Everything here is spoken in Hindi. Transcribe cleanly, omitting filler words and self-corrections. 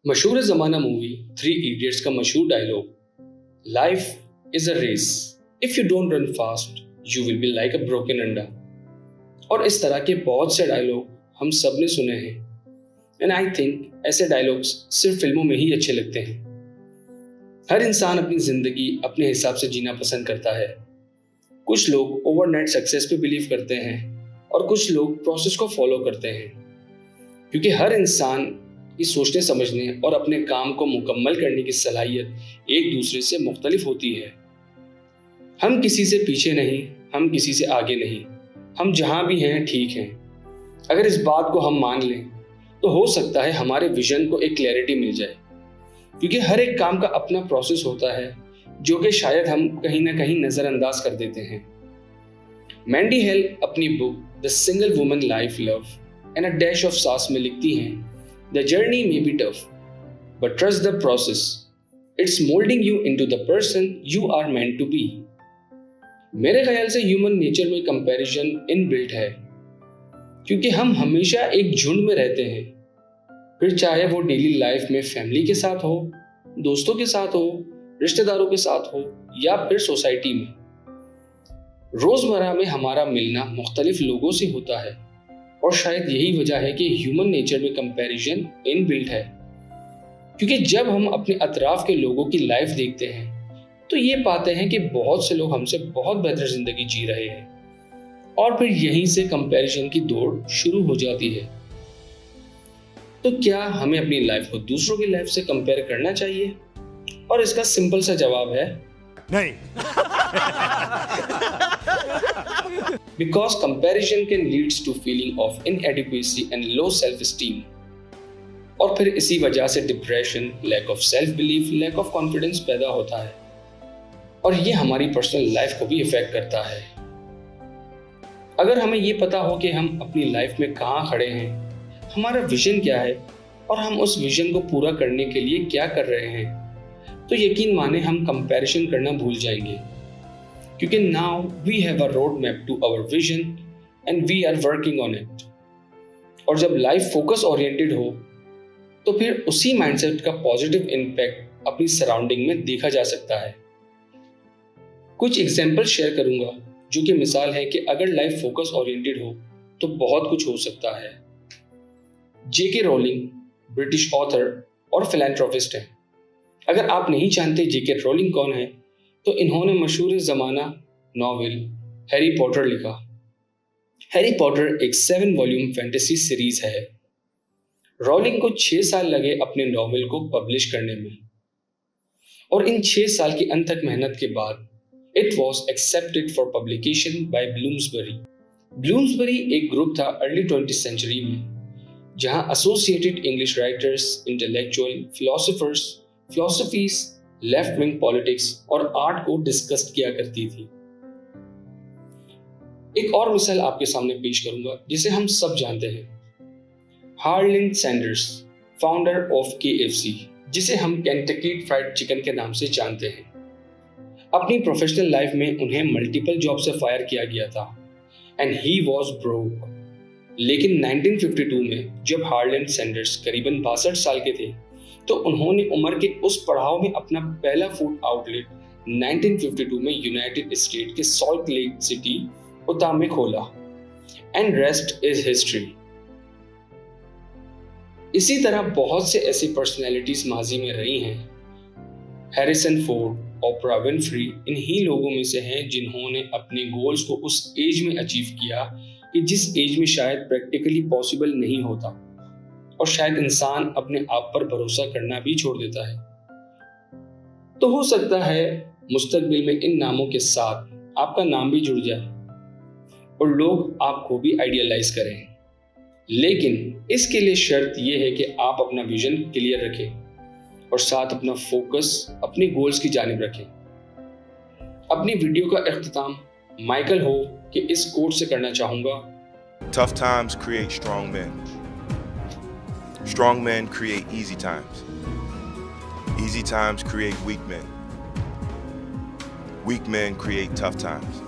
मशहूर ज़माना मूवी थ्री इडियट्स का मशहूर dialogue life is a race, if you don't run fast you will be like a broken अंडा। और इस तरह के बहुत से डायलॉग हम सब ने सुने हैं एंड आई थिंक ऐसे डायलॉग्स सिर्फ फिल्मों में ही अच्छे लगते हैं। हर इंसान अपनी जिंदगी अपने हिसाब से जीना पसंद करता है। कुछ लोग ओवरनाइट सक्सेस पे बिलीव करते हैं और कुछ लोग प्रोसेस को फॉलो करते हैं, क्योंकि हर इंसान की सोचने समझने और अपने काम को मुकम्मल करने की सलाहियत एक दूसरे से मुख्तलिफ होती है। हम किसी से पीछे नहीं, हम किसी से आगे नहीं, हम जहाँ भी हैं ठीक हैं। अगर इस बात को हम मान लें तो हो सकता है हमारे विजन को एक क्लैरिटी मिल जाए, क्योंकि हर एक काम का अपना प्रोसेस होता है जो कि शायद हम कहीं ना कहीं नज़रअंदाज कर देते हैं। मैंडी हेल अपनी book the single woman life love and a dash of सास में लिखती हैं, The journey may be tough, but trust the process. It's molding you into the person you are meant to be. मेरे ख्याल से ह्यूमन नेचर में कंपैरिजन इनबिल्ट है, क्योंकि हम हमेशा एक झुंड में रहते हैं, फिर चाहे वो डेली लाइफ में फैमिली के साथ हो, दोस्तों के साथ हो, रिश्तेदारों के साथ हो या फिर सोसाइटी में। रोजमर्रा में हमारा मिलना मुख्तलिफ लोगों से होता है और शायद यही वजह है कि ह्यूमन नेचर में कंपैरिजन इनबिल्ट है, क्योंकि जब हम अपने अतराफ के लोगों की लाइफ देखते हैं तो ये पाते हैं कि बहुत से लोग हमसे बहुत बेहतर जिंदगी जी रहे हैं और फिर यहीं से कंपैरिजन की दौड़ शुरू हो जाती है। तो क्या हमें अपनी लाइफ को दूसरों की लाइफ से कंपेयर करना चाहिए? और इसका सिंपल सा जवाब है नहीं। Because comparison can leads to feeling of inadequacy and low self-esteem. और फिर इसी वजह से depression, lack of self belief, lack of confidence पैदा होता है और ये हमारी पर्सनल लाइफ को भी इफेक्ट करता है। अगर हमें ये पता हो कि हम अपनी लाइफ में कहाँ खड़े हैं, हमारा विजन क्या है और हम उस विजन को पूरा करने के लिए क्या कर रहे हैं, तो यकीन माने हम कंपैरिजन करना भूल जाएंगे, क्योंकि now we have a road map to our vision and we are working on it. और जब लाइफ फोकस ओरिएंटेड हो तो फिर उसी माइंडसेट का पॉजिटिव इम्पैक्ट अपनी सराउंडिंग में देखा जा सकता है। कुछ एग्जाम्पल शेयर करूंगा जो कि मिसाल है कि अगर लाइफ फोकस ओरिएंटेड हो तो बहुत कुछ हो सकता है। जेके रोलिंग ब्रिटिश ऑथर और फिलैंथ्रोपिस्ट हैं। अगर आप नहीं जानते जेके रोलिंग कौन है तो इन्होंने मशहूर ज़माना नॉवेल हैरी पॉटर लिखा। हैरी पॉटर एक 7 वॉल्यूम फैंटेसी सीरीज है। रोलिंग को 6 साल लगे अपने नॉवेल को पब्लिश करने में और इन 6 साल की अनथक मेहनत के बाद it was accepted for publication by Bloomsbury. Bloomsbury एक ग्रुप था अर्ली 20th सेंचुरी में, जहां associated English writers, intellectual, philosophies, left wing politics और आर्ट को डिस्कस किया करती थी। एक और मिसाल आपके सामने पेश करूंगा जिसे हम सब जानते हैं, Harland Sanders, founder of KFC, जिसे हम केंटकी फ्राइड चिकन के नाम से जानते हैं। अपनी प्रोफेशनल लाइफ में उन्हें मल्टीपल जॉब से फायर किया गया था एंड ही वॉज ब्रोक। लेकिन 1952 में जब हार्लैंड सैंडर्स करीबन 62 साल के थे तो उन्होंने उम्र के उस पड़ाव में अपना पहला फूड आउटलेट 1952 में यूनाइटेड स्टेट के सॉल्ट लेक सिटी उता में खोला एंड रेस्ट इज हिस्ट्री। इसी तरह बहुत से ऐसी पर्सनैलिटीज माजी में रही हैं। हैरिसन फोर्ड, ओपरा विनफ्री इन्हीं लोगों में से हैं जिन्होंने अपने गोल्स को उस एज में अचीव किया कि जिस एज में शायद प्रैक्टिकली पॉसिबल नहीं होता और शायद इंसान अपने आप पर भरोसा करना भी छोड़ देता है। तो हो सकता है मुस्तकबिल में इन नामों के साथ आपका नाम भी जुड़ जाए और लोग आपको भी आइडियलाइज करें, लेकिन इसके लिए शर्त यह है कि आप अपना विजन क्लियर रखें और साथ अपना फोकस अपने गोल्स की जानिब रखें। अपनी वीडियो का इख्तिताम माइकल हो के इस कोट से करना चाहूंगा, Tough times create strong men. Strong men create easy times. Easy times create weak men. Weak men create tough times.